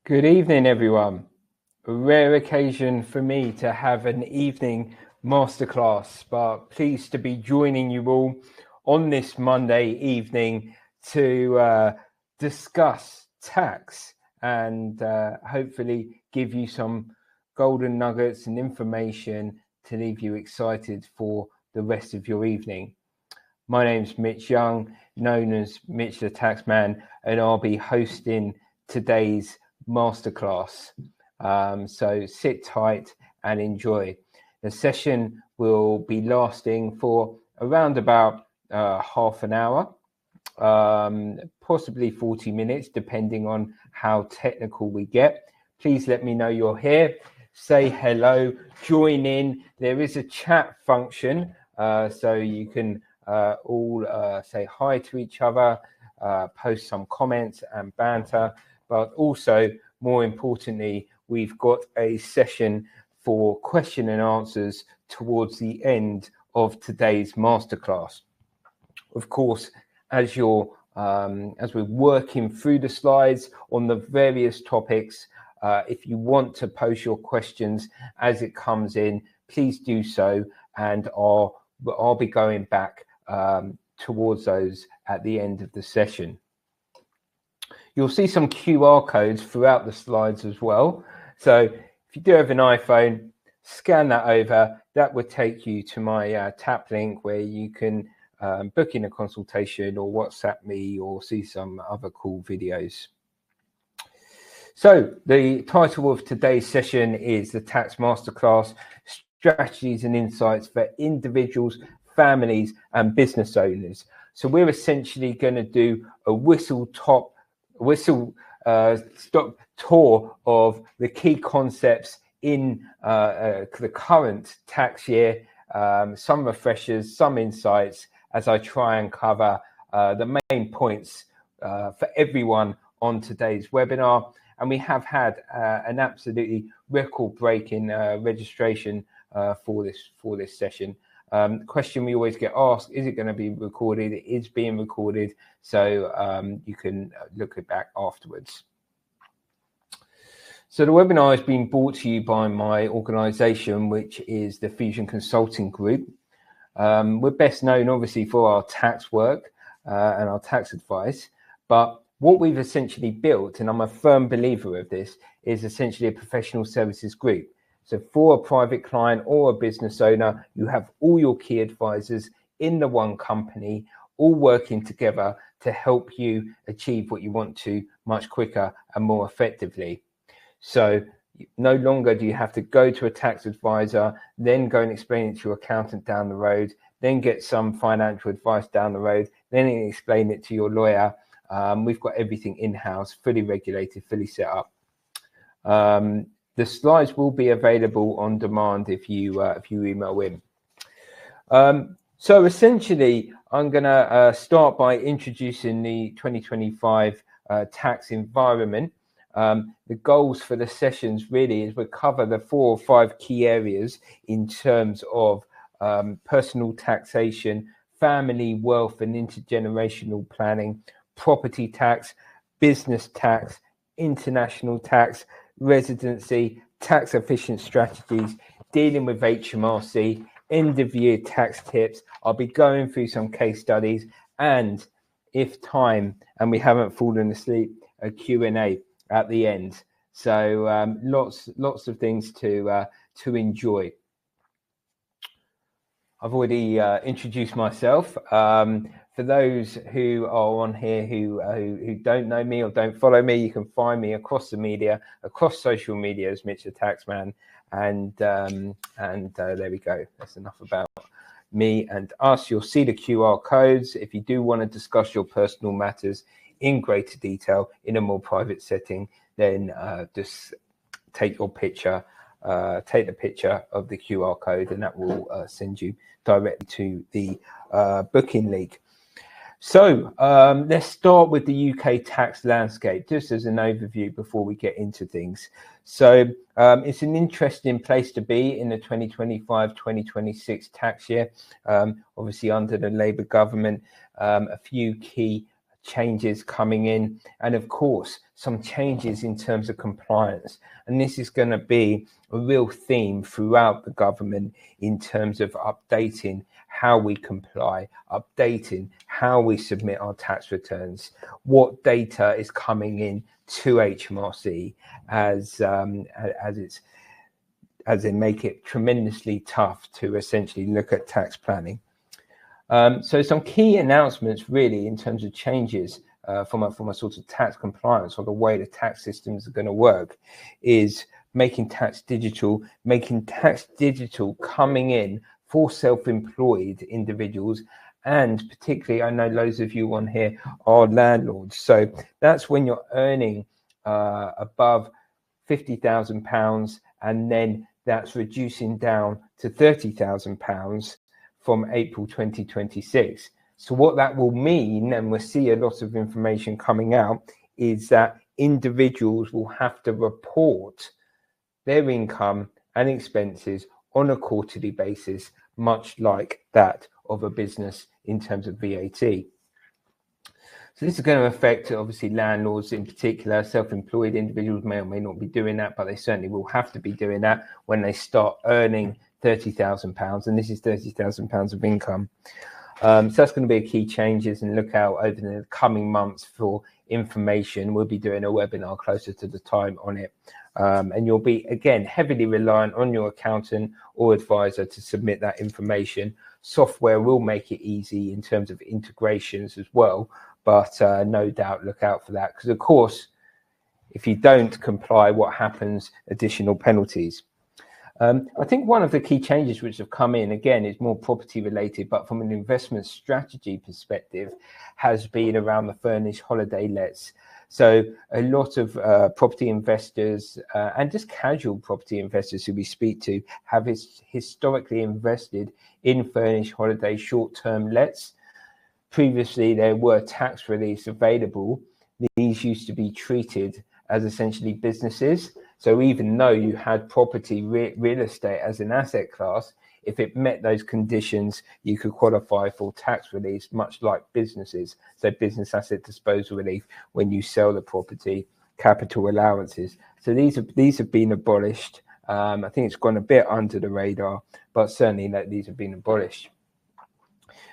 Good evening, everyone. A rare occasion for me to have an evening masterclass, but pleased to be joining you all on this Monday evening to discuss tax and hopefully give you some golden nuggets and information to leave you excited for the rest of your evening. My name's Mitch Young, known as Mitch The Tax Man, and I'll be hosting today's masterclass. So sit tight and enjoy. The session will be lasting for around about half an hour, possibly 40 minutes, depending on how technical we get. Please let me know you're here. Say hello, join in. There is a chat function, so you can all say hi to each other, post some comments and banter. But also, more importantly, we've got a session for question and answers towards the end of today's masterclass. Of course, as we're working through the slides on the various topics, if you want to post your questions as it comes in, please do so, and I'll be going back towards those at the end of the session. You'll see some QR codes throughout the slides as well. So if you do have an iPhone, scan that over. That would take you to my tap link where you can book in a consultation or WhatsApp me or see some other cool videos. So the title of today's session is the Tax Masterclass, Strategies and Insights for Individuals, Families and Business Owners. So we're essentially going to do a whistle-stop tour of the key concepts in the current tax year, some refreshers, some insights, as I try and cover the main points for everyone on today's webinar. And we have had an absolutely record-breaking registration for this session. Question we always get asked, is it going to be recorded? It is being recorded, so you can look it back afterwards. So the webinar has been brought to you by my organization, which is the Fusion Consulting Group. We're best known obviously for our tax work and our tax advice, but what we've essentially built, and I'm a firm believer of this, is essentially a professional services group. So for a private client or a business owner, you have all your key advisors in the one company, all working together to help you achieve what you want to much quicker and more effectively. So no longer do you have to go to a tax advisor, then go and explain it to your accountant down the road, then get some financial advice down the road, then explain it to your lawyer. We've got everything in-house, fully regulated, fully set up. The slides will be available on demand if you email in. So essentially, I'm going to start by introducing the 2025 tax environment. The goals for the sessions really is we'll cover the 4 or 5 key areas in terms of personal taxation, family, wealth and intergenerational planning, property tax, business tax, international tax, residency, tax efficient strategies, dealing with HMRC, end of year tax tips. I'll be going through some case studies and, if time and we haven't fallen asleep, a Q&A at the end. So lots of things to enjoy. I've already introduced myself. For those who are on here who don't know me or don't follow me, you can find me across the media, across social media as Mitch The Tax Man. And there we go. That's enough about me and us. You'll see the QR codes. If you do want to discuss your personal matters in greater detail in a more private setting, then just take the picture of the QR code, and that will send you directly to the booking link. So let's start with the UK tax landscape, just as an overview before we get into things. So it's an interesting place to be in the 2025-2026 tax year. Obviously, under the Labour government, a few key changes coming in, and of course some changes in terms of compliance. And this is going to be a real theme throughout the government in terms of updating how we comply, updating how we submit our tax returns, what data is coming in to HMRC as it make it tremendously tough to essentially look at tax planning. So some key announcements really in terms of changes from a sort of tax compliance or the way the tax systems are going to work is making tax digital coming in for self-employed individuals. And particularly, I know loads of you on here are landlords. So that's when you're earning above £50,000, and then that's reducing down to £30,000 from April 2026. So what that will mean, and we'll see a lot of information coming out, is that individuals will have to report their income and expenses on a quarterly basis, much like that of a business in terms of VAT. So this is going to affect, obviously, landlords in particular. Self-employed individuals may or may not be doing that, but they certainly will have to be doing that when they start earning £30,000, and this is £30,000 of income. So that's going to be a key changes, and look out over the coming months for information. We'll be doing a webinar closer to the time on it. And you'll be, again, heavily reliant on your accountant or advisor to submit that information. Software will make it easy in terms of integrations as well, but no doubt look out for that, because of course, if you don't comply, what happens? Additional penalties. I think one of the key changes which have come in, again, is more property related, but from an investment strategy perspective, has been around the furnished holiday lets. So a lot of property investors and just casual property investors who we speak to have historically invested in furnished holiday short-term lets. Previously, there were tax reliefs available. These used to be treated as essentially businesses. So even though you had property real estate as an asset class, if it met those conditions, you could qualify for tax relief, much like businesses. So business asset disposal relief when you sell the property, capital allowances. So these have been abolished. I think it's gone a bit under the radar, but certainly these have been abolished.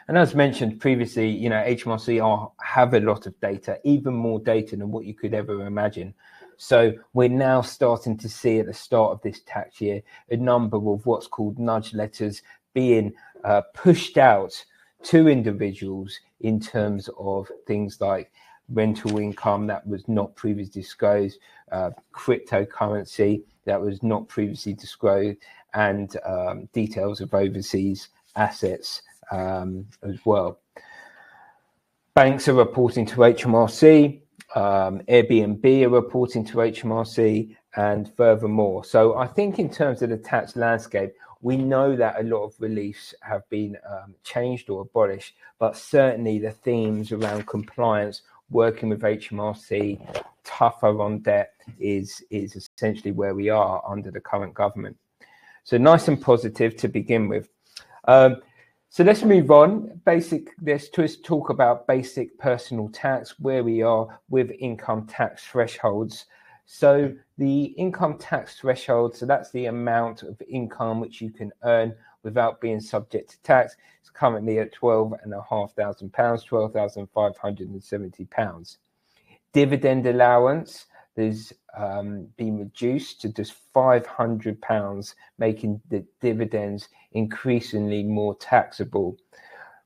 And as mentioned previously, you know, HMRC have a lot of data, even more data than what you could ever imagine. So we're now starting to see at the start of this tax year a number of what's called nudge letters being pushed out to individuals in terms of things like rental income that was not previously disclosed, cryptocurrency that was not previously disclosed, and details of overseas assets as well. Banks are reporting to HMRC. Airbnb are reporting to HMRC, and furthermore. So I think in terms of the tax landscape, we know that a lot of reliefs have been changed or abolished, but certainly the themes around compliance, working with HMRC, tougher on debt is essentially where we are under the current government. So nice and positive to begin with. So let's move on. Let's just talk about basic personal tax, where we are with income tax thresholds. So the income tax threshold, so that's the amount of income which you can earn without being subject to tax. It's currently at £12,500, £12,570. Dividend allowance, there's been reduced to just £500, making the dividends increasingly more taxable.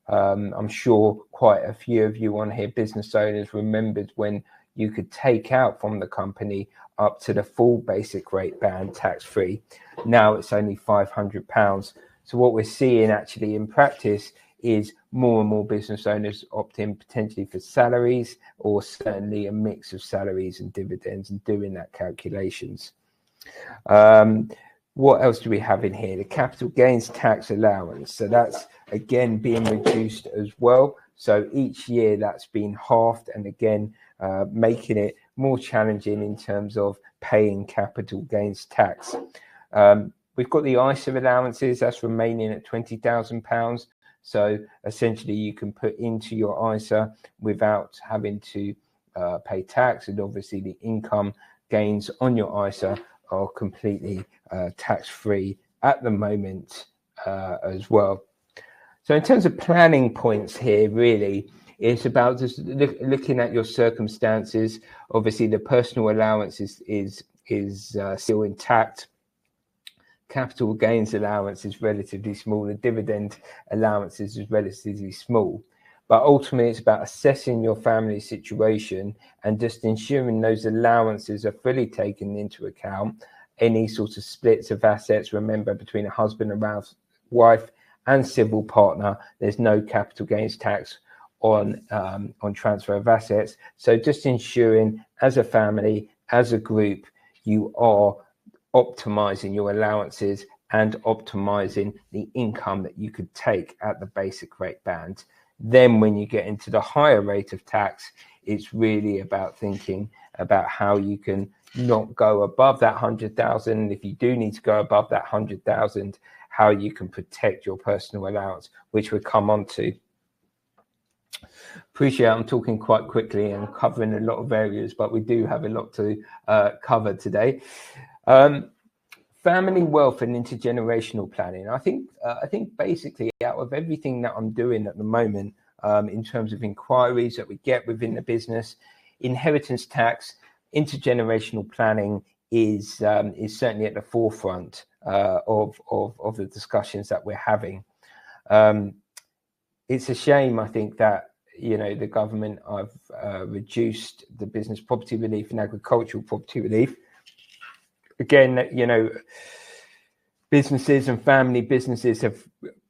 I'm sure quite a few of you on here, business owners, remembered when you could take out from the company up to the full basic rate band tax-free. Now it's only £500. So what we're seeing actually in practice is more and more business owners opt in potentially for salaries, or certainly a mix of salaries and dividends, and doing that calculations. What else do we have in here? The capital gains tax allowance. So that's again being reduced as well. So each year that's been halved, and again making it more challenging in terms of paying capital gains tax. We've got the ISA allowances, that's remaining at £20,000. So essentially you can put into your ISA without having to pay tax, and obviously the income gains on your ISA are completely tax-free at the moment as well. So in terms of planning points here, really, it's about just looking at your circumstances. Obviously, the personal allowance is still intact. Capital gains allowance is relatively small. The dividend allowance is relatively small. But ultimately, it's about assessing your family situation and just ensuring those allowances are fully taken into account. Any sort of splits of assets, remember, between a husband and wife and civil partner, there's no capital gains tax on transfer of assets. So just ensuring as a family, as a group, you are optimizing your allowances and optimizing the income that you could take at the basic rate band. Then when you get into the higher rate of tax, it's really about thinking about how you can not go above that 100,000. If you do need to go above that 100,000, how you can protect your personal allowance, which we'll come on to. Appreciate I'm talking quite quickly and covering a lot of areas, but we do have a lot to cover today. Family wealth and intergenerational planning. I think basically out of everything that I'm doing at the moment, in terms of inquiries that we get within the business, inheritance tax, intergenerational planning is certainly at the forefront of the discussions that we're having. It's a shame, I think, that the government have reduced the business property relief and agricultural property relief. Again, businesses and family businesses have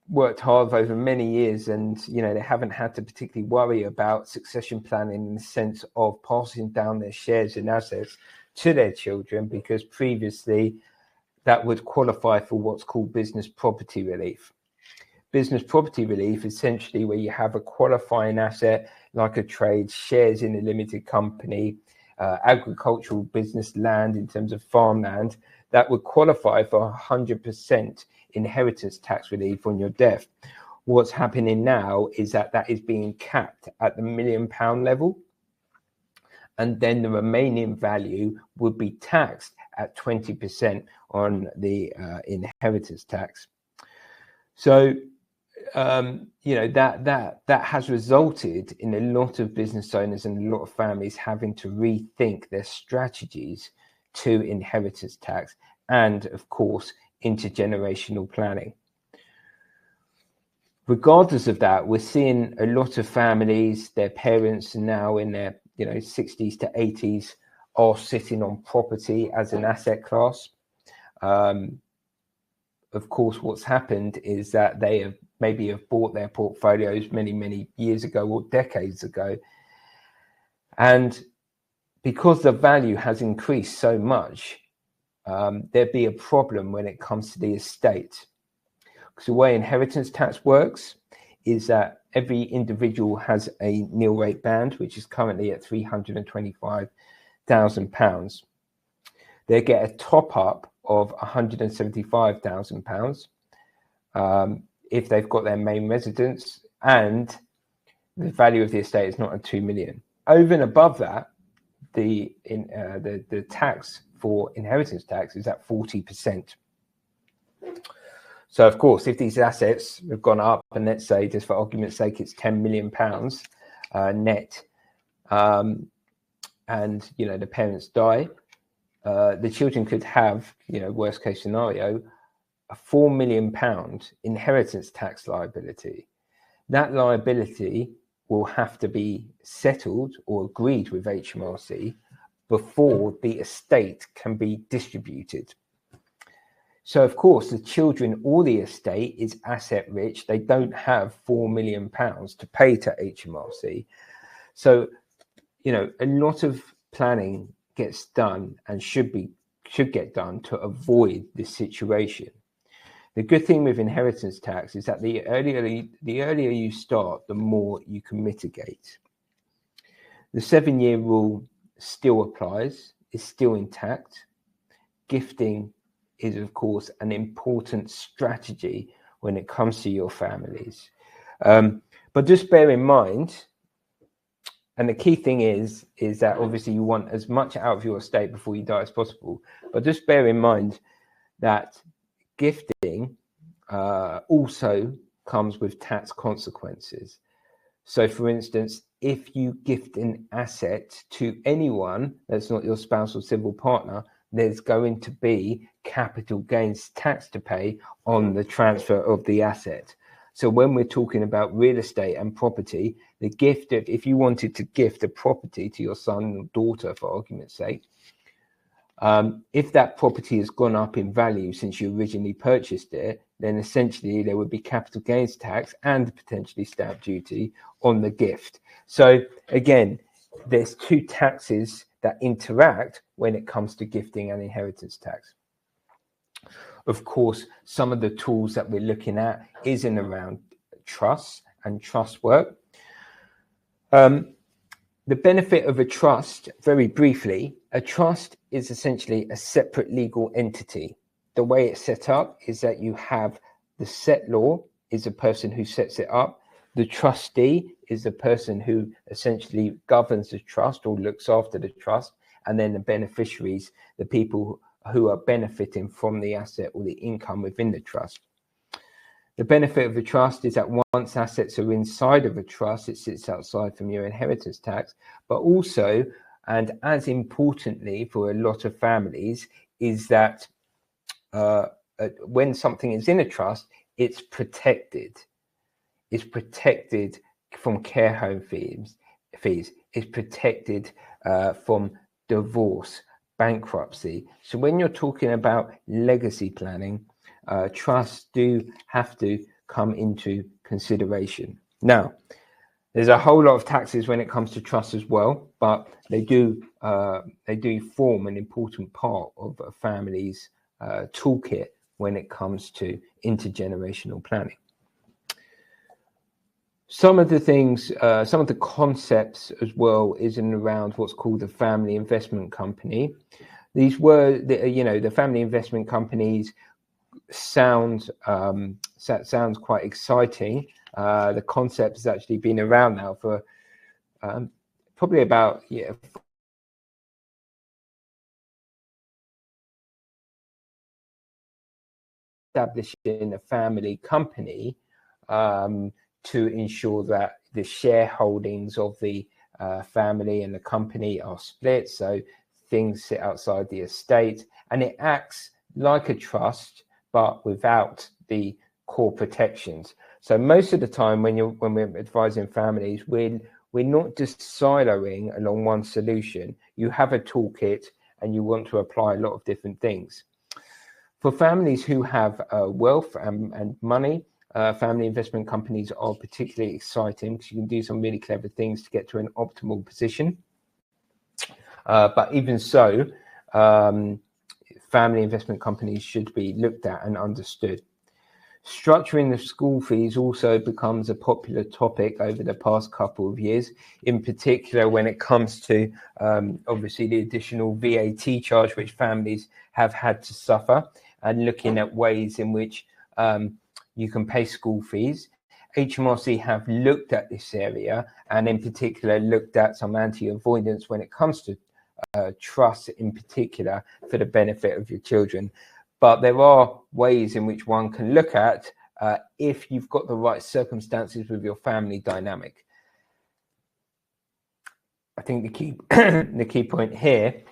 worked hard over many years, and they haven't had to particularly worry about succession planning in the sense of passing down their shares and assets to their children, because previously that would qualify for what's called business property relief. Business property relief, essentially where you have a qualifying asset like a trade, shares in a limited company, agricultural business land in terms of farmland, that would qualify for 100% inheritance tax relief on your death. What's happening now is that is being capped at the £1 million level, and then the remaining value would be taxed at 20% on the inheritance tax. So that has resulted in a lot of business owners and a lot of families having to rethink their strategies to inheritance tax and, of course, intergenerational planning. Regardless of that, we're seeing a lot of families, their parents now in their 60s to 80s, are sitting on property as an asset class. Of course, what's happened is that they have bought their portfolios many years ago or decades ago, and because the value has increased so much, there'd be a problem when it comes to the estate. Because the way inheritance tax works is that every individual has a nil rate band, which is currently at £325,000. They get a top up of £175,000 if they've got their main residence and the value of the estate is not at 2 million. Over and above that, the tax for inheritance tax is at 40%. So, of course, if these assets have gone up, and let's say, just for argument's sake, it's £10 million net, and the parents die, the children could have, worst case scenario, a £4 million inheritance tax liability. That liability will have to be settled or agreed with HMRC before the estate can be distributed. So, of course, the children or the estate is asset rich. They don't have £4 million to pay to HMRC. So, a lot of planning gets done and should get done to avoid this situation. The good thing with inheritance tax is that the earlier you start, the more you can mitigate. The 7-year rule still applies, is still intact. Gifting is, of course, an important strategy when it comes to your families. But just bear in mind, and the key thing is that obviously you want as much out of your estate before you die as possible. But just bear in mind that gifting also comes with tax consequences. So, for instance, if you gift an asset to anyone that's not your spouse or civil partner, there's going to be capital gains tax to pay on the transfer of the asset. So when we're talking about real estate and property, the gift of, if you wanted to gift a property to your son or daughter, for argument's sake, if that property has gone up in value since you originally purchased it, then essentially there would be capital gains tax and potentially stamp duty on the gift. So again, there's two taxes that interact when it comes to gifting and inheritance tax. Of course, some of the tools that we're looking at is in around trusts and trust work. The benefit of a trust, very briefly, a trust is essentially a separate legal entity. The way it's set up is that you have the settlor is the person who sets it up. The trustee is the person who essentially governs the trust or looks after the trust. And then the beneficiaries, the people who are benefiting from the asset or the income within the trust. The benefit of a trust is that once assets are inside of a trust, it sits outside from your inheritance tax. But also, and as importantly for a lot of families, is that when something is in a trust, it's protected. It's protected from care home fees. It's protected from divorce, bankruptcy. So when you're talking about legacy planning, trusts do have to come into consideration. Now, there's a whole lot of taxes when it comes to trusts as well, but they do form an important part of a family's toolkit when it comes to intergenerational planning. Some of the things, some of the concepts as well is in around what's called the family investment company. These were, the family investment companies sounds quite exciting. The concept has actually been around now for probably about establishing a family company to ensure that the shareholdings of the family and the company are split, so things sit outside the estate, and it acts like a trust but without the core protections. So most of the time when we're advising families, we're not just siloing along one solution. You have a toolkit and you want to apply a lot of different things. For families who have wealth and money, family investment companies are particularly exciting because you can do some really clever things to get to an optimal position. But even so, family investment companies should be looked at and understood. Structuring the school fees also becomes a popular topic over the past couple of years, in particular when it comes to obviously the additional VAT charge which families have had to suffer, and looking at ways in which you can pay school fees. HMRC have looked at this area and in particular looked at some anti-avoidance when it comes to trust in particular for the benefit of your children. But there are ways in which one can look at if you've got the right circumstances with your family dynamic. I think the key point here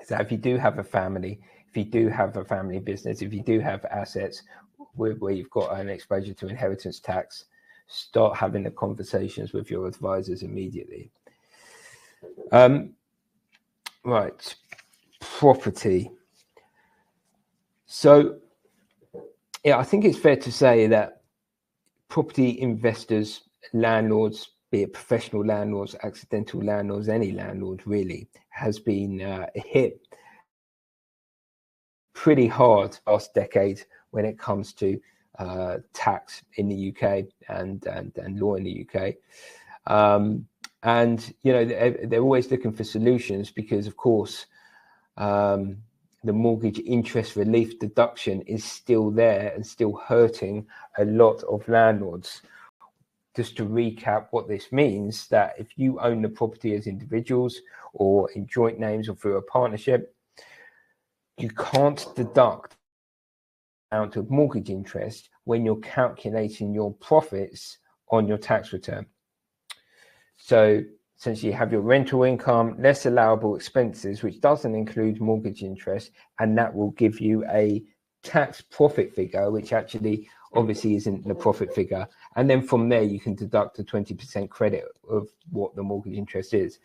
is that if you do have a family, if you do have a family business, if you do have assets where you've got an exposure to inheritance tax, start having the conversations with your advisors immediately. Right, property. So, yeah, I think it's fair to say that property investors, landlords, be it professional landlords, accidental landlords, any landlord really, has been hit pretty hard last decade when it comes to tax in the UK and law in the UK. And, they're always looking for solutions because, of course, the mortgage interest relief deduction is still there and still hurting a lot of landlords. just to recap what this means, that if you own the property as individuals or in joint names or through a partnership, you can't deduct the amount of mortgage interest when you're calculating your profits on your tax return. So essentially you have your rental income, less allowable expenses, which doesn't include mortgage interest, and that will give you a tax profit figure, which actually obviously isn't the profit figure. And then from there, you can deduct a 20% credit of what the mortgage interest is.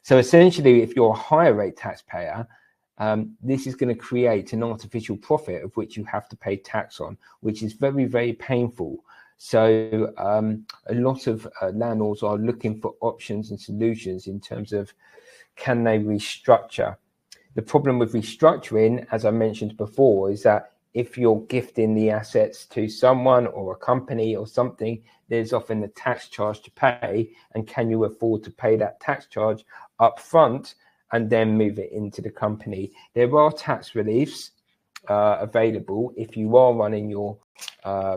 So essentially, if you're a higher rate taxpayer, this is going to create an artificial profit of which you have to pay tax on, which is very, very painful. So a lot of landlords are looking for options and solutions in terms of can they restructure. The problem with restructuring, as I mentioned before, is that if you're gifting the assets to someone or a company or something, there's often a tax charge to pay. And can you afford to pay that tax charge up front and then move it into the company? There are tax reliefs available if you are running your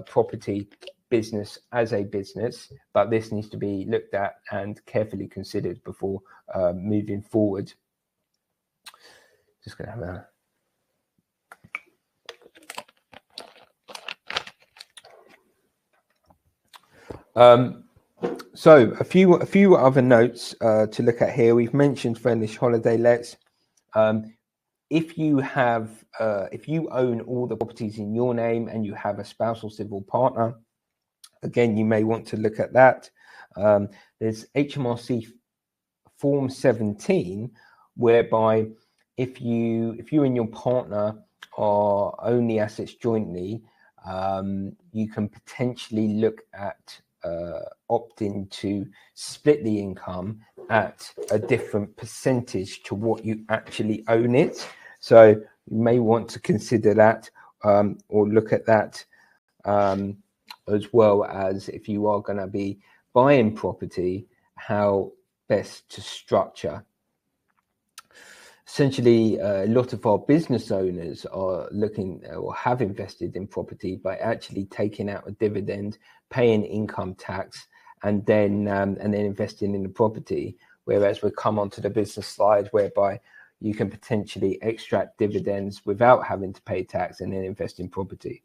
property business as a business, but this needs to be looked at and carefully considered before moving forward. Just going to have a so a few other notes to look at here. We've mentioned furnished holiday lets. If you own all the properties in your name and you have a spouse or civil partner, again, you may want to look at that. There's HMRC Form 17, whereby if you and your partner own the assets jointly, you can potentially look at opting to split the income at a different percentage to what you actually own it. So you may want to consider that or look at that, as well as if you are going to be buying property, how best to structure. Essentially, a lot of our business owners are looking or have invested in property by actually taking out a dividend, paying income tax, and then investing in the property. Whereas we come onto the business slide, whereby you can potentially extract dividends without having to pay tax and then invest in property.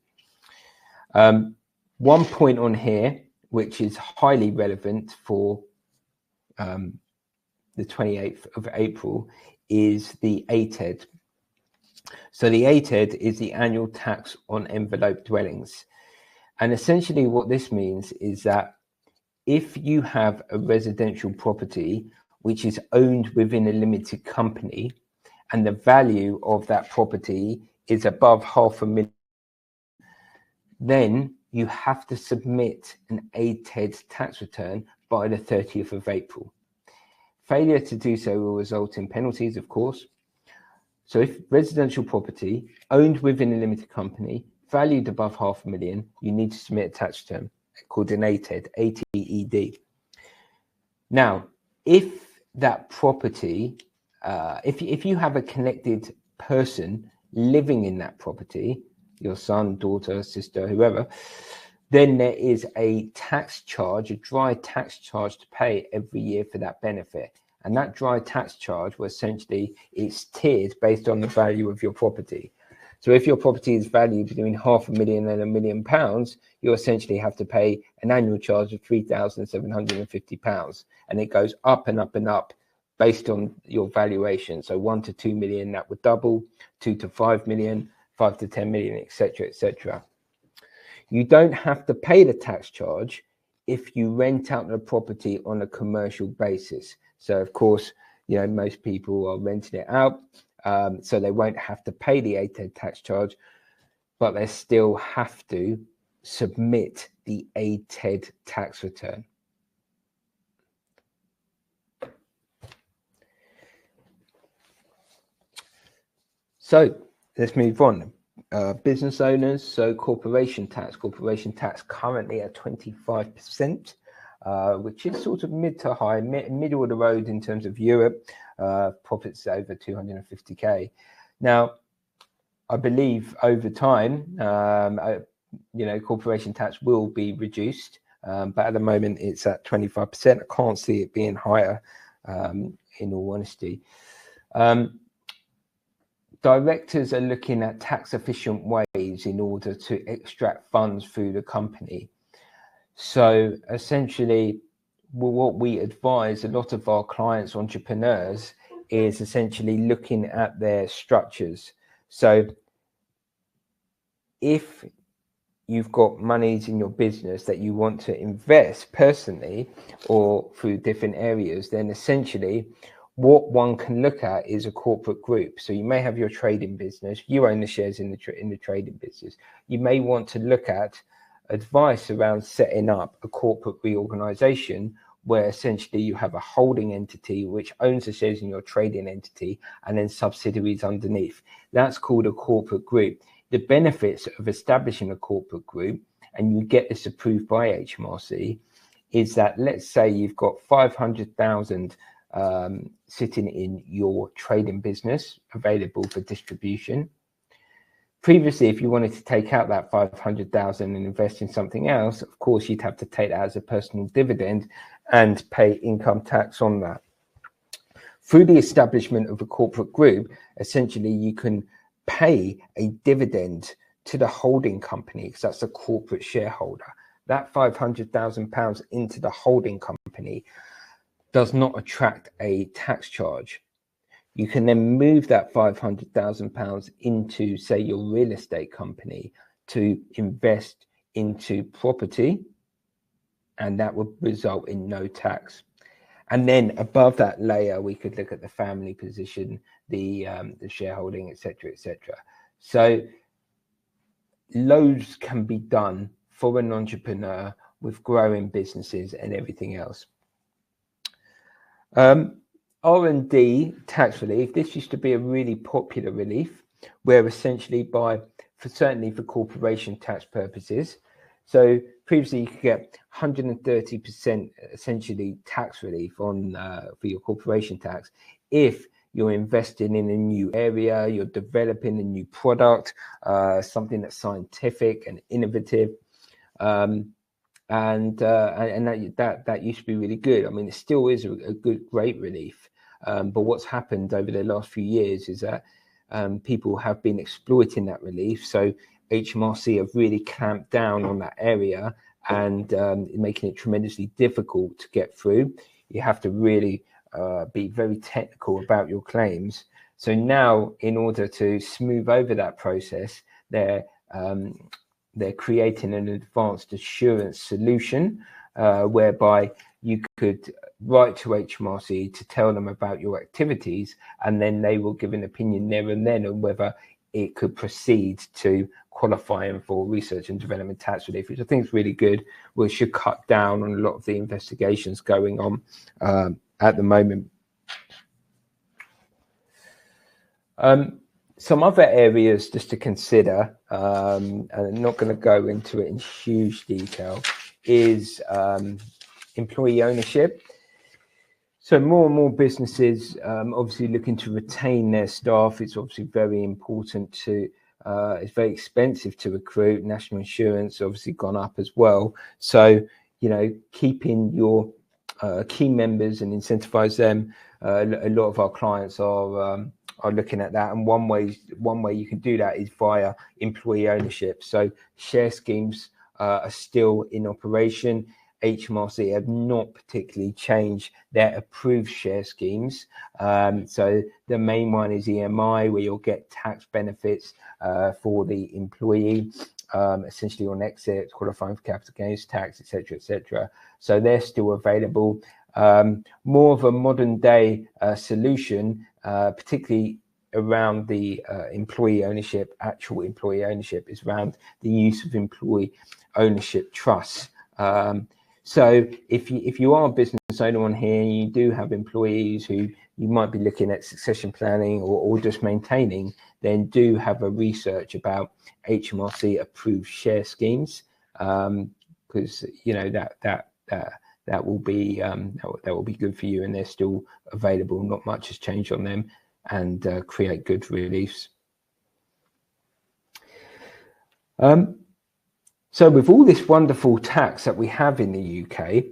One point on here, which is highly relevant for the 28th of April, is the ATED. So the ATED is the annual tax on envelope dwellings. And essentially what this means is that if you have a residential property which is owned within a limited company and the value of that property is above $500,000, then you have to submit an ATED tax return by the 30th of April. Failure to do so will result in penalties, of course. So if residential property owned within a limited company, valued above $500,000, you need to submit a tax return called an ATED, ATED. Now, if that property, if you have a connected person living in that property, your son, daughter, sister, whoever, then there is a tax charge, a dry tax charge to pay every year for that benefit. And that dry tax charge, well, essentially, it's tiered based on the value of your property. So if your property is valued between $500,000 and £1 million, you essentially have to pay an annual charge of £3,750. And it goes up and up and up based on your valuation. So 1 to 2 million, that would double, 2 to 5 million, 5 to 10 million, etc., etc. You don't have to pay the tax charge if you rent out the property on a commercial basis. So, of course, you know, most people are renting it out, so they won't have to pay the ATED tax charge, but they still have to submit the ATED tax return. So let's move on. Business owners, so corporation tax currently at 25%, which is sort of mid to high, middle of the road in terms of Europe. Profits over 250k. Now, I believe over time, you know, corporation tax will be reduced but at the moment it's at 25%. I can't see it being higher, in all honesty. Directors are looking at tax efficient ways in order to extract funds through the company. So essentially, what we advise a lot of our clients, entrepreneurs, is essentially looking at their structures. So if you've got monies in your business that you want to invest personally or through different areas, then essentially what one can look at is a corporate group. So you may have your trading business, you own the shares in the trading business. You may want to look at advice around setting up a corporate reorganization where essentially you have a holding entity which owns the shares in your trading entity and then subsidiaries underneath. That's called a corporate group. The benefits of establishing a corporate group, and you get this approved by HMRC, is that let's say you've got 500,000 sitting in your trading business available for distribution. Previously, if you wanted to take out that 500,000 and invest in something else, of course, you'd have to take that as a personal dividend and pay income tax on that. Through the establishment of a corporate group, essentially you can pay a dividend to the holding company because that's a corporate shareholder. That £500,000 into the holding company does not attract a tax charge. You can then move that £500,000 into, say, your real estate company to invest into property, and that would result in no tax. And then above that layer, we could look at the family position, the shareholding, etc., etc. So loads can be done for an entrepreneur with growing businesses and everything else. R&D tax relief. This used to be a really popular relief, where essentially certainly for corporation tax purposes. So previously you could get 130% essentially tax relief on for your corporation tax if you're investing in a new area, you're developing a new product, something that's scientific and innovative. And that used to be really good. I mean, it still is a great relief. But what's happened over the last few years is that people have been exploiting that relief. So HMRC have really clamped down on that area and making it tremendously difficult to get through. You have to really be very technical about your claims. So now, in order to smooth over that process, they're creating an advanced assurance solution whereby you could write to HMRC to tell them about your activities, and then they will give an opinion there and then on whether it could proceed to qualifying for research and development tax relief, which I think is really good, which should cut down on a lot of the investigations going on at the moment. Some other areas just to consider, and I'm not going to go into it in huge detail, is employee ownership. So more and more businesses obviously looking to retain their staff. It's obviously very important to, it's very expensive to recruit. National insurance obviously gone up as well. So, you know, keeping your key members and incentivize them. A lot of our clients are looking at that, and one way you can do that is via employee ownership. So share schemes are still in operation. HMRC have not particularly changed their approved share schemes. So the main one is EMI, where you'll get tax benefits for the employee, essentially on exit, qualifying for capital gains tax, etc., etc. So they're still available. More of a modern day solution, particularly around the employee ownership, actual employee ownership, is around the use of employee ownership trusts. So if you are a business owner on here and you do have employees who you might be looking at succession planning or just maintaining, then do have a research about HMRC approved share schemes, because you know that will be good for you, and they're still available. Not much has changed on them, and create good reliefs. So with all this wonderful tax that we have in the UK,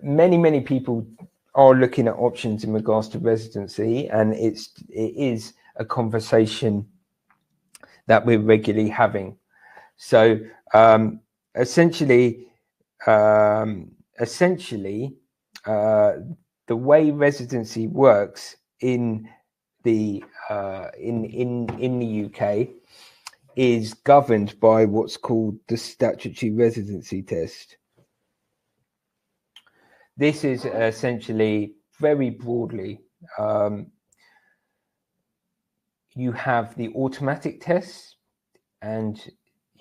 many people are looking at options in regards to residency, and it is a conversation that we're regularly having. So essentially, the way residency works in the UK is governed by what's called the statutory residency test. This is essentially, very broadly, you have the automatic tests, and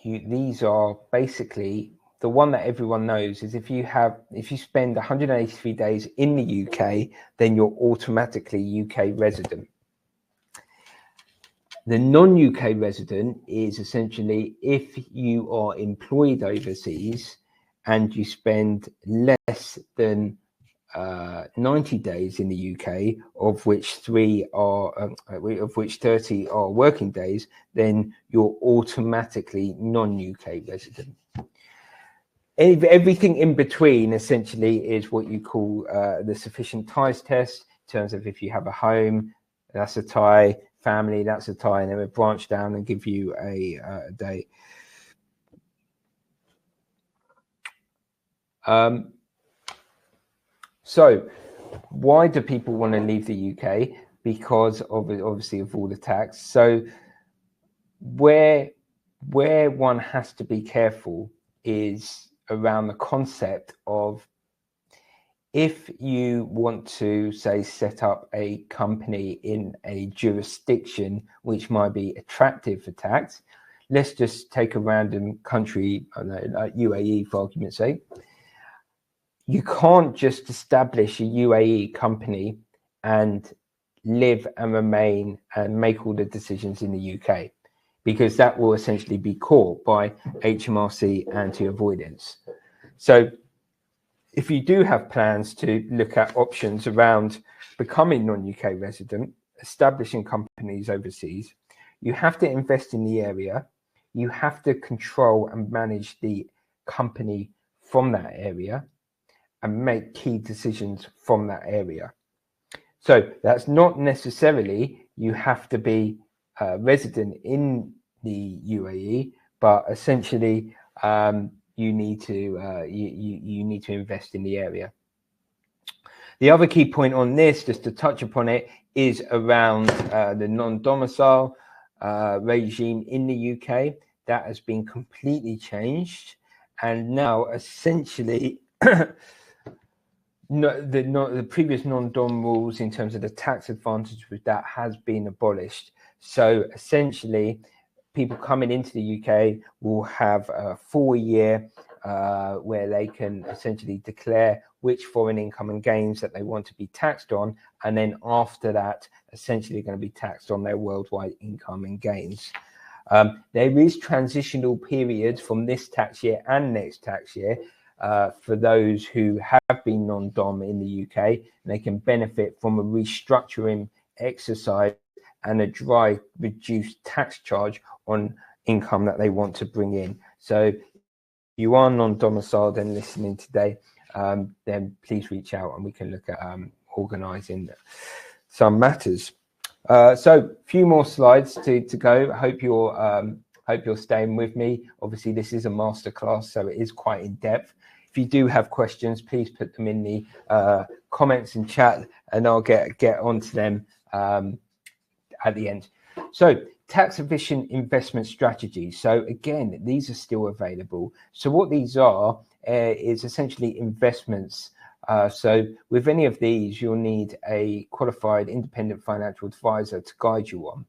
these are basically the one that everyone knows is if you spend 183 days in the UK, then you're automatically UK resident. The non-UK resident is essentially if you are employed overseas and you spend less than 90 days in the UK, of which 30 are working days, then you're automatically non-UK resident. Everything in between essentially is what you call the sufficient ties test, in terms of if you have a home, that's a tie, family, that's a tie, and then we branch down and give you a day. So why do people want to leave the UK? Because obviously of all the tax. So where one has to be careful is around the concept of, if you want to, say, set up a company in a jurisdiction which might be attractive for tax, let's just take a random country, I don't know, like UAE for argument's sake. You can't just establish a UAE company and live and remain and make all the decisions in the UK, because that will essentially be caught by HMRC anti-avoidance. So if you do have plans to look at options around becoming non-UK resident, establishing companies overseas, you have to invest in the area. You have to control and manage the company from that area and make key decisions from that area. So that's not necessarily you have to be resident in the UAE, but essentially you need to you need to invest in the area. The other key point on this, just to touch upon it, is around the non-domicile regime in the UK. That has been completely changed, and now essentially the previous non-dom rules in terms of the tax advantage with that has been abolished. So essentially, people coming into the UK will have a 4-year where they can essentially declare which foreign income and gains that they want to be taxed on, and then after that, essentially going to be taxed on their worldwide income and gains. There is transitional periods from this tax year and next tax year for those who have been non-dom in the UK, and they can benefit from a restructuring exercise and a dry reduced tax charge on income that they want to bring in. So if you are non-domiciled and listening today, then please reach out and we can look at organising some matters. So a few more slides to go. I hope you're staying with me. Obviously, this is a masterclass, so it is quite in depth. If you do have questions, please put them in the comments and chat, and I'll get onto them at the end. So tax efficient investment strategies. So again, these are still available. So what these are is essentially investments. So with any of these, you'll need a qualified independent financial advisor to guide you on.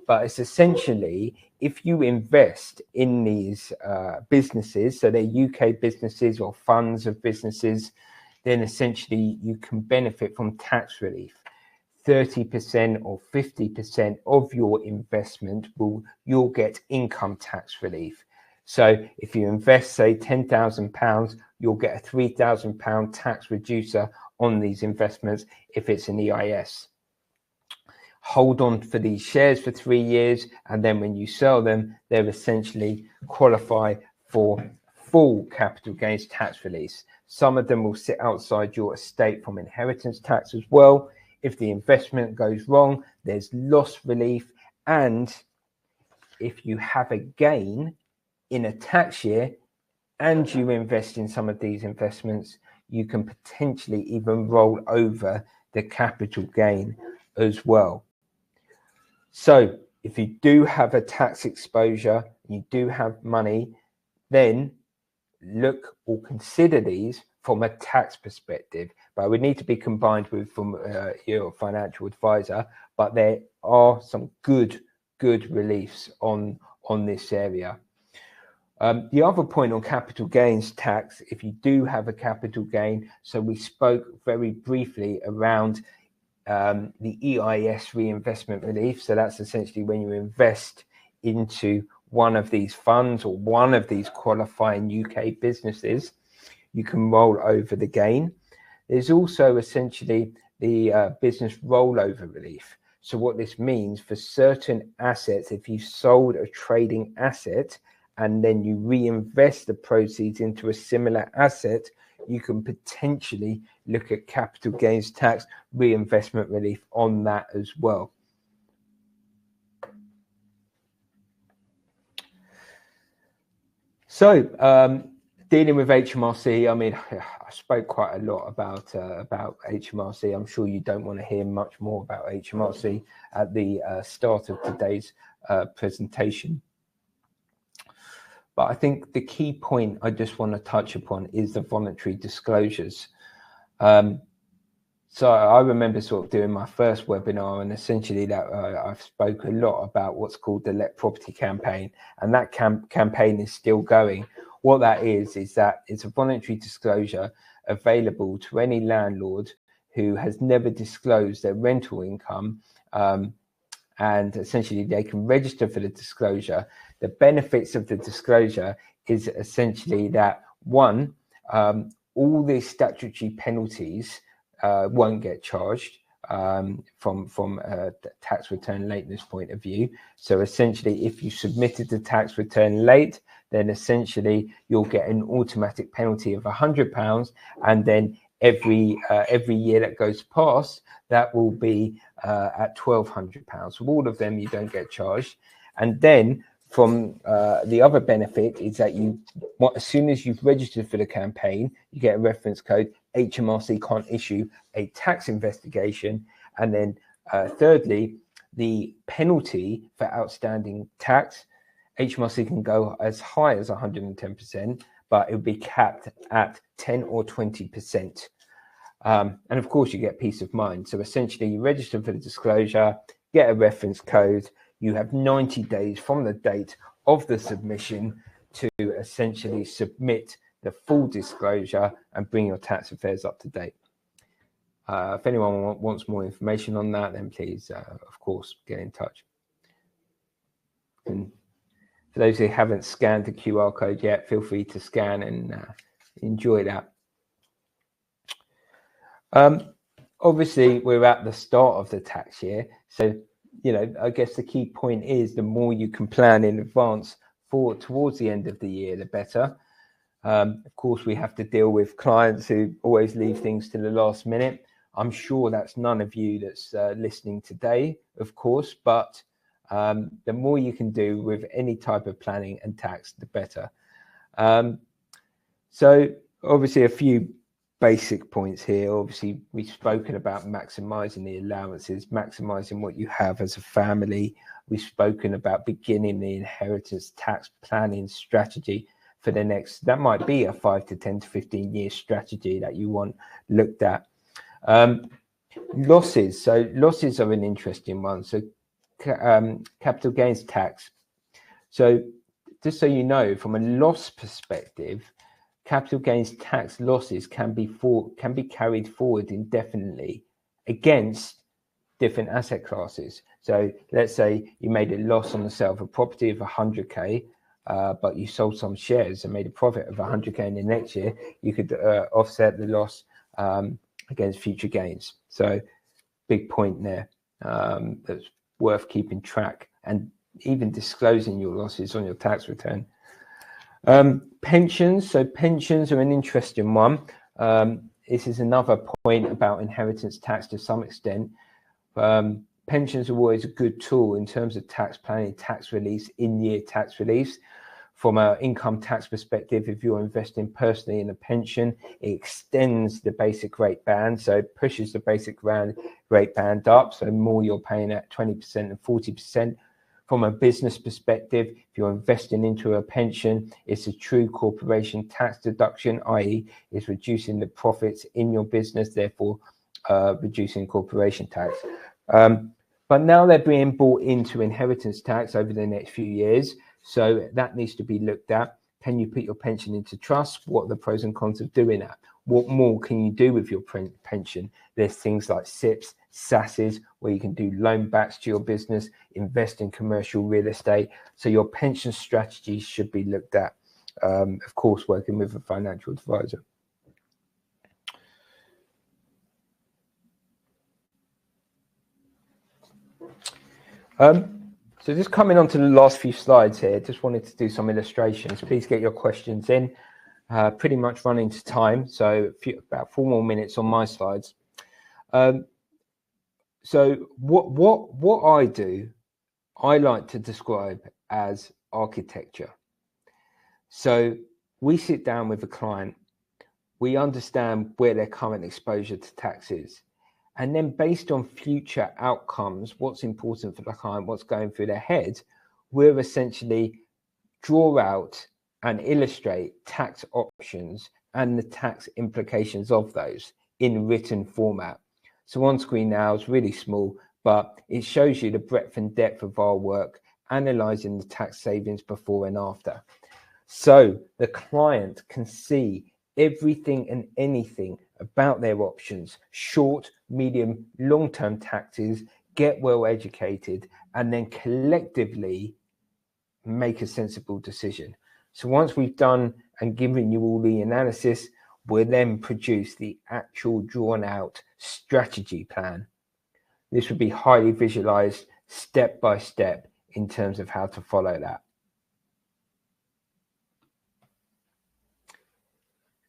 But it's essentially, if you invest in these businesses, so they're UK businesses or funds of businesses, then essentially you can benefit from tax relief. 30% or 50% of your investment you'll get income tax relief. So if you invest, say, £10,000, you'll get a £3,000 tax reducer on these investments if it's an EIS. hold on for these shares for 3 years, and then when you sell them, they essentially qualify for full capital gains tax release. Some of them will sit outside your estate from inheritance tax as well. If the investment goes wrong, there's loss relief. And if you have a gain in a tax year and you invest in some of these investments, you can potentially even roll over the capital gain as well. So if you do have a tax exposure, you do have money, then look or consider these from a tax perspective, but it would need to be combined with from your financial advisor. But there are some good reliefs on this area. The other point on capital gains tax, if you do have a capital gain, so we spoke very briefly around the EIS reinvestment relief. So that's essentially when you invest into one of these funds or one of these qualifying UK businesses, you can roll over the gain. There's also essentially the business rollover relief. So what this means for certain assets, if you sold a trading asset and then you reinvest the proceeds into a similar asset, you can potentially look at capital gains tax reinvestment relief on that as well. So dealing with HMRC, I mean, I spoke quite a lot about HMRC. I'm sure you don't want to hear much more about HMRC at the start of today's presentation. But I think the key point I just want to touch upon is the voluntary disclosures. So I remember sort of doing my first webinar, and essentially that I've spoke a lot about what's called the Let Property campaign, and that campaign is still going. What that is that it's a voluntary disclosure available to any landlord who has never disclosed their rental income, and essentially they can register for the disclosure. The benefits of the disclosure is essentially that, one, all the statutory penalties won't get charged from a tax return lateness point of view. So essentially, if you submitted the tax return late, then essentially you'll get an automatic penalty of £100, and then every year that goes past, that will be at £1,200. So all of them you don't get charged. And then from the other benefit is that as soon as you've registered for the campaign, you get a reference code. HMRC can't issue a tax investigation. And then thirdly, the penalty for outstanding tax, HMRC can go as high as 110%, but it will be capped at 10 or 20%. And of course, you get peace of mind. So essentially, you register for the disclosure, get a reference code. You have 90 days from the date of the submission to essentially submit the full disclosure and bring your tax affairs up to date. If anyone wants more information on that, then please, of course, get in touch. And for those who haven't scanned the QR code yet, feel free to scan and enjoy that. Obviously, we're at the start of the tax year. So, I guess the key point is the more you can plan in advance towards the end of the year, the better. Of course, we have to deal with clients who always leave things to the last minute. I'm sure that's none of you that's listening today, of course, but the more you can do with any type of planning and tax, the better. So obviously a few basic points here. Obviously, we've spoken about maximizing the allowances, maximizing what you have as a family. We've spoken about beginning the inheritance tax planning strategy for the next, that might be a 5 to 10 to 15 year strategy that you want looked at. Losses. So losses are an interesting one. So capital gains tax. So just so you know, from a loss perspective, capital gains tax losses can be carried forward indefinitely against different asset classes. So let's say you made a loss on the sale of a property of 100k, but you sold some shares and made a profit of 100k in the next year. You could offset the loss against future gains. So big point there. that's worth keeping track and even disclosing your losses on your tax return. Pensions. So pensions are an interesting one. This is another point about inheritance tax to some extent. Pensions are always a good tool in terms of tax planning, tax release, in-year tax release. From an income tax perspective, if you're investing personally in a pension, it extends the basic rate band, so it pushes the basic rate band up, so more you're paying at 20% and 40%. From a business perspective, if you're investing into a pension, it's a true corporation tax deduction, i.e. it's reducing the profits in your business, therefore reducing corporation tax. But now they're being brought into inheritance tax over the next few years. So that needs to be looked at. Can you put your pension into trust? What are the pros and cons of doing that? What more can you do with your pension? There's things like SIPs, SASs, where you can do loan backs to your business, invest in commercial real estate. So your pension strategies should be looked at. Of course, working with a financial advisor. So just coming on to the last few slides here, just wanted to do some illustrations. Please get your questions in. Pretty much running to time, so about 4 more minutes on my slides. So what I do, I like to describe as architecture. So we sit down with a client, we understand where their current exposure to tax is. And then based on future outcomes, what's important for the client, what's going through their head, we'll essentially draw out and illustrate tax options and the tax implications of those in written format. So on screen now is really small, but it shows you the breadth and depth of our work, analysing the tax savings before and after. So the client can see everything and anything about their options, short, medium, long-term taxes, get well educated, and then collectively make a sensible decision. So once we've done and given you all the analysis, we'll then produce the actual drawn out strategy plan. This would be highly visualized step by step in terms of how to follow that.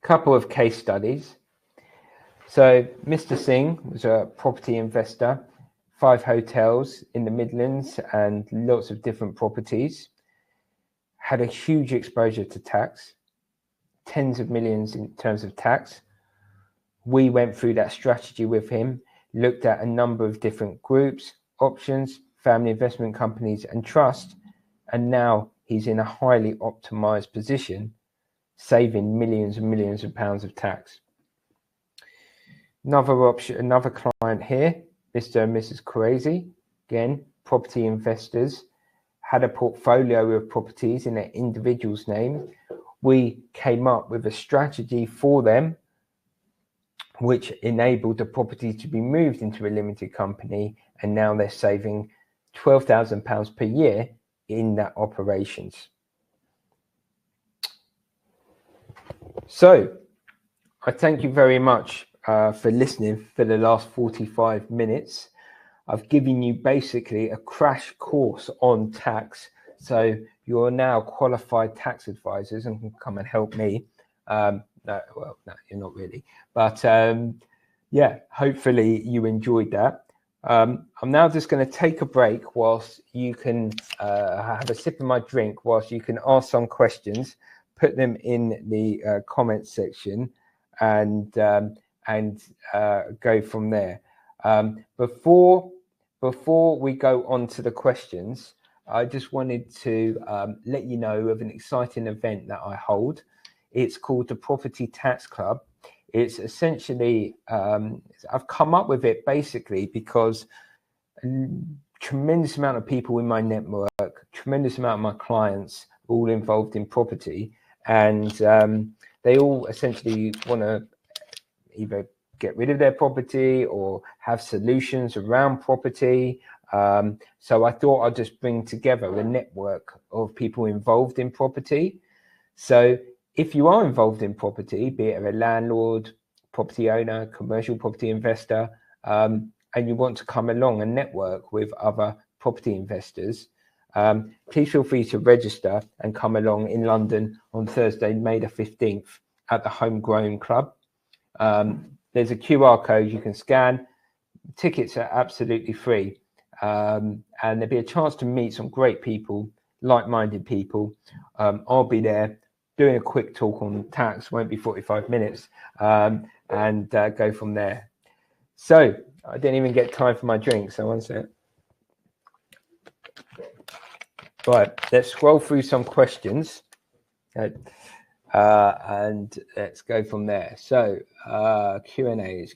Couple of case studies. So Mr. Singh was a property investor, 5 hotels in the Midlands and lots of different properties, had a huge exposure to tax, tens of millions in terms of tax. We went through that strategy with him, looked at a number of different groups, options, family investment companies and trust, and now he's in a highly optimized position, saving millions and millions of pounds of tax. Another client here, Mr. and Mrs. Crazy, again, property investors, had a portfolio of properties in their individual's name. We came up with a strategy for them, which enabled the property to be moved into a limited company, and now they're saving £12,000 per year in that operations. So I thank you very much for listening for the last 45 minutes. I've given you basically a crash course on tax. So you're now qualified tax advisors and can come and help me. No, you're not really. But yeah, hopefully you enjoyed that. I'm now just going to take a break whilst you can have a sip of my drink, whilst you can ask some questions, put them in the comments section, and go from there. Before we go on to the questions, I just wanted to let you know of an exciting event that I hold. It's called the Property Tax Club. It's essentially, I've come up with it basically because a tremendous amount of people in my network, tremendous amount of my clients, all involved in property, and they all essentially want to either get rid of their property or have solutions around property. So I thought I'd just bring together a network of people involved in property. So if you are involved in property, be it a landlord, property owner, commercial property investor, and you want to come along and network with other property investors, please feel free to register and come along in London on Thursday, May the 15th at the Homegrown Club. There's a QR code you can scan. Tickets are absolutely free. And there'll be a chance to meet some great people, like-minded people. I'll be there doing a quick talk on tax, won't be 45 minutes, and go from there. So I didn't even get time for my drink, so one sec. Right, let's scroll through some questions, and let's go from there. So Q&As.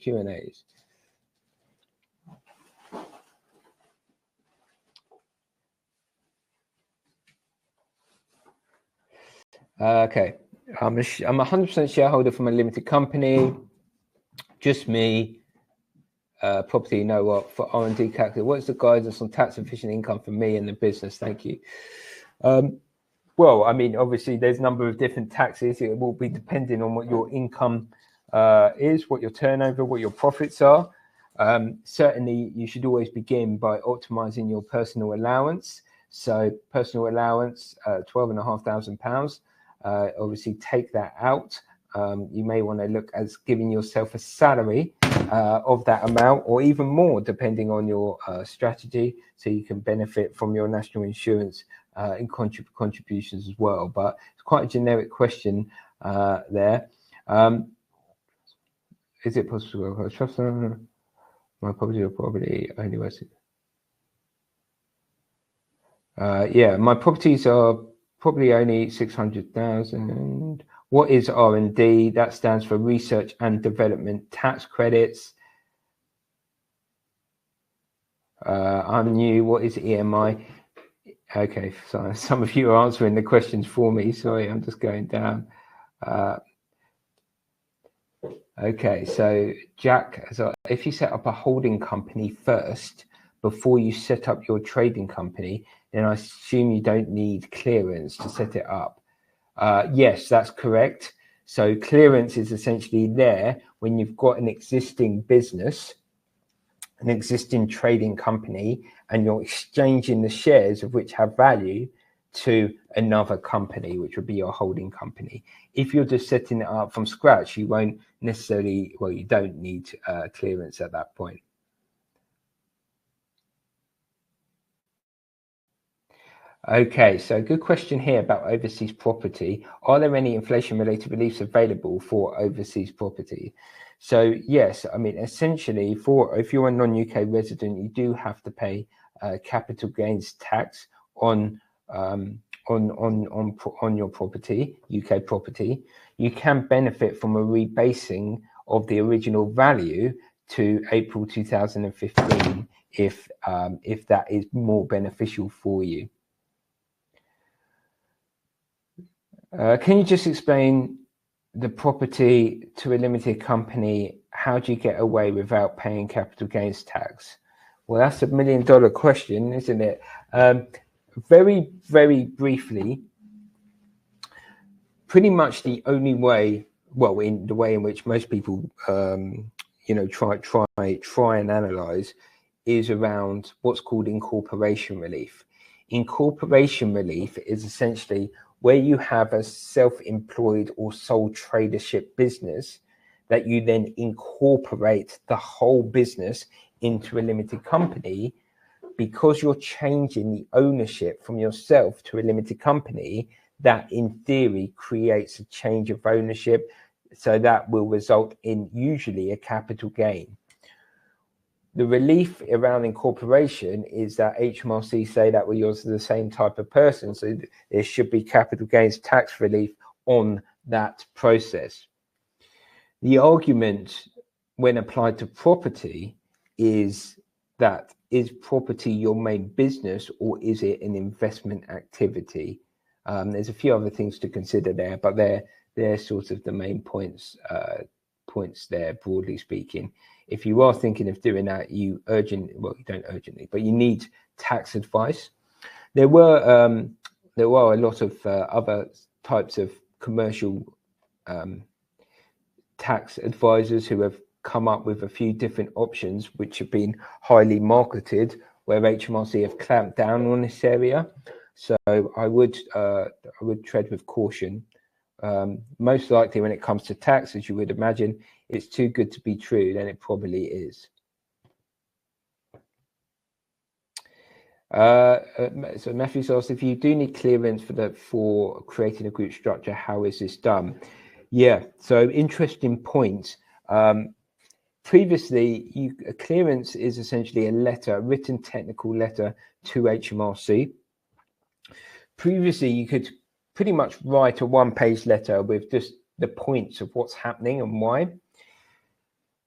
Okay, I'm a 100% shareholder from a limited company. Just me. Property, you know what, for R&D calculator. What's the guidance on tax efficient income for me and the business? Thank you. Well, I mean, obviously, there's a number of different taxes. It will be depending on what your income is, what your turnover, what your profits are. Certainly, you should always begin by optimizing your personal allowance. So, personal allowance, £12,500. Obviously, take that out. You may want to look at giving yourself a salary of that amount, or even more, depending on your strategy, so you can benefit from your national insurance in contributions as well. But it's quite a generic question there. Is it possible to trust my property or property only was yeah, my properties are probably only 600,000. What is R&D? That stands for research and development tax credits. I'm new. What is EMI? Okay, so some of you are answering the questions for me. Sorry, I'm just going down. Okay, so Jack, if you set up a holding company first before you set up your trading company, then I assume you don't need clearance to set it up. Yes, that's correct. So clearance is essentially there when you've got an existing business, an existing trading company, and you're exchanging the shares of which have value to another company, which would be your holding company. If you're just setting it up from scratch, you won't necessarily, well, you don't need clearance at that point. Okay, so good question here about overseas property. Are there any inflation-related reliefs available for overseas property? So yes, I mean, essentially, if you're a non-UK resident, you do have to pay capital gains tax on your property, UK property. You can benefit from a rebasing of the original value to April 2015 if that is more beneficial for you. Can you just explain the property to a limited company? How do you get away without paying capital gains tax? Well, that's $1 million question, isn't it? Very, very briefly, pretty much the only way, well, in the way in which most people, try and analyze, is around what's called incorporation relief. Incorporation relief is essentially where you have a self-employed or sole tradership business that you then incorporate the whole business into a limited company. Because you're changing the ownership from yourself to a limited company, that in theory creates a change of ownership. So that will result in usually a capital gain. The relief around incorporation is that HMRC say that you're the same type of person. So there should be capital gains tax relief on that process. The argument when applied to property is that, is property your main business or is it an investment activity? There's a few other things to consider there, but they're sort of the main points there, broadly speaking. If you are thinking of doing that, you don't urgently, but you need tax advice. There were a lot of other types of commercial tax advisors who have come up with a few different options which have been highly marketed, where HMRC have clamped down on this area. So I would tread with caution. Most likely when it comes to tax, as you would imagine, it's too good to be true, then it probably is. So Matthew's asked, if you do need clearance for creating a group structure, how is this done? Yeah, so interesting point. Previously, a clearance is essentially a written technical letter to HMRC. Previously, you could pretty much write a one-page letter with just the points of what's happening and why.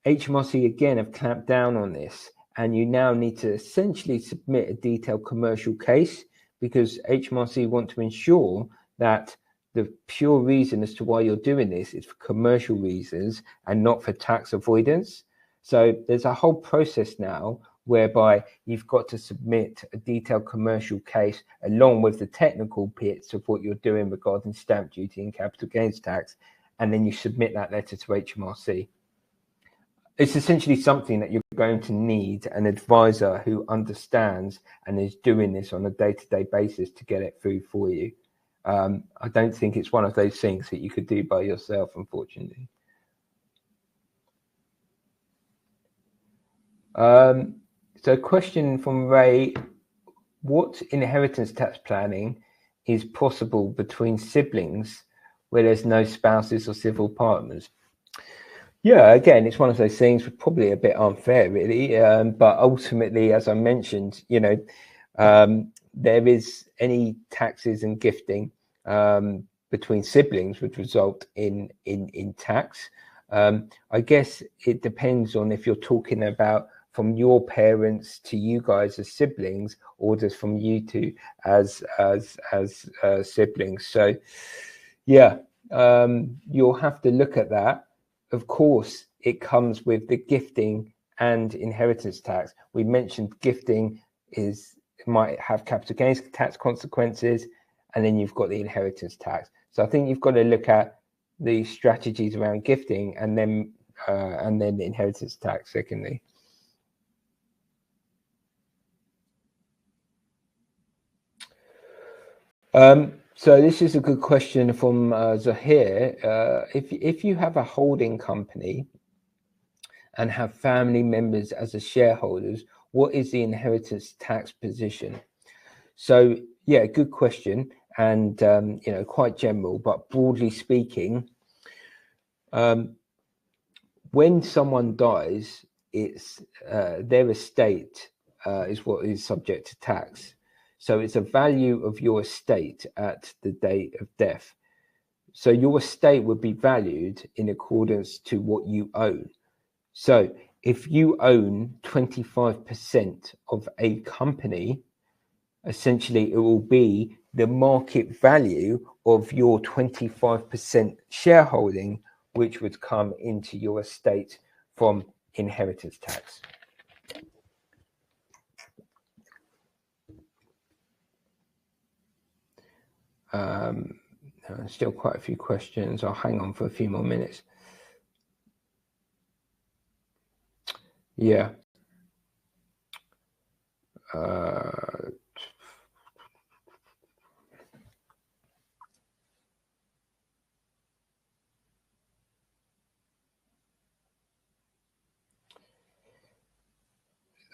HMRC again have clamped down on this, and you now need to essentially submit a detailed commercial case, because HMRC want to ensure that the pure reason as to why you're doing this is for commercial reasons and not for tax avoidance. So there's a whole process now whereby you've got to submit a detailed commercial case along with the technical bits of what you're doing regarding stamp duty and capital gains tax, and then you submit that letter to HMRC. It's essentially something that you're going to need an advisor who understands and is doing this on a day-to-day basis to get it through for you. I don't think it's one of those things that you could do by yourself, unfortunately. So a question from Ray: what inheritance tax planning is possible between siblings where there's no spouses or civil partners? Yeah, again, it's one of those things, probably a bit unfair, really. But ultimately, as I mentioned, there is any taxes and gifting between siblings would result in tax. I guess it depends on if you're talking about from your parents to you guys as siblings, or just from you two as siblings. So, yeah, you'll have to look at that. Of course, it comes with the gifting and inheritance tax. We mentioned gifting might have capital gains tax consequences, and then you've got the inheritance tax. So I think you've got to look at the strategies around gifting and then the inheritance tax secondly. So this is a good question from Zahir. If you have a holding company and have family members as a shareholders, what is the inheritance tax position? So yeah, good question, and quite general, but broadly speaking, when someone dies, it's their estate is what is subject to tax. So it's a value of your estate at the date of death. So your estate would be valued in accordance to what you own. So if you own 25% of a company, essentially it will be the market value of your 25% shareholding, which would come into your estate from inheritance tax. Still quite a few questions. I'll hang on for a few more minutes. Yeah.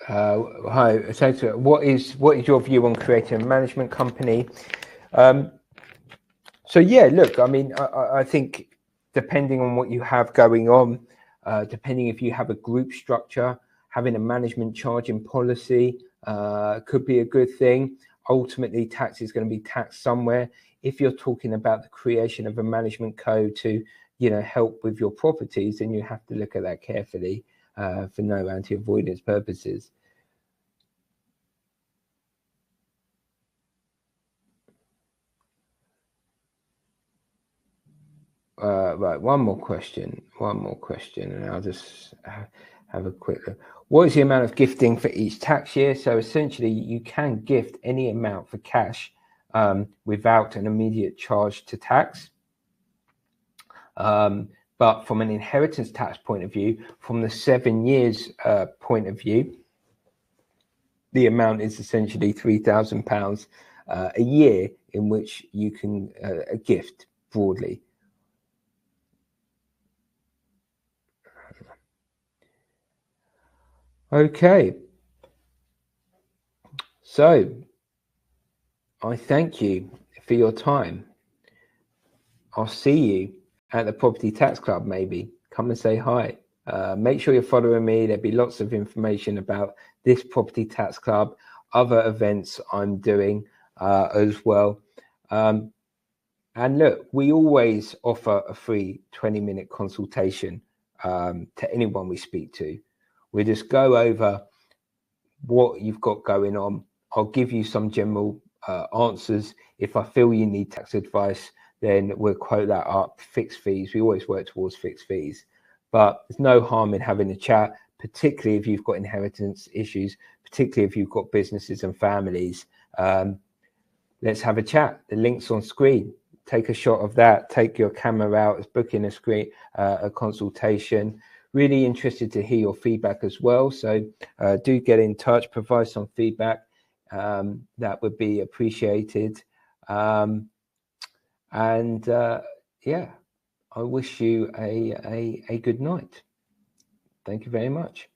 Hi. So what is your view on creating a management company? So yeah, look, I mean, I think depending on what you have going on, depending if you have a group structure, having a management charging policy could be a good thing. Ultimately, tax is going to be taxed somewhere. If you're talking about the creation of a management code to, help with your properties, then you have to look at that carefully for no anti-avoidance purposes. Right, one more question, and I'll just have a quick look. What is the amount of gifting for each tax year? So essentially, you can gift any amount for cash without an immediate charge to tax. But But from an inheritance tax point of view, from the 7 years point of view, the amount is essentially £3,000 a year in which you can gift broadly. Okay, so I thank you for your time. I'll see you at the Property Tax Club, maybe. Come and say hi. Make sure you're following me. There'll be lots of information about this Property Tax Club, other events I'm doing as well. And look, we always offer a free 20-minute consultation to anyone we speak to. We just go over what you've got going on. I'll give you some general answers. If I feel you need tax advice, then we'll quote that up. Fixed fees. We always work towards fixed fees. But there's no harm in having a chat, particularly if you've got inheritance issues, particularly if you've got businesses and families. Let's have a chat. The link's on screen. Take a shot of that. Take your camera out. Book in a consultation. Really interested to hear your feedback as well. So do get in touch. Provide some feedback. That would be appreciated. Yeah, I wish you a good night. Thank you very much.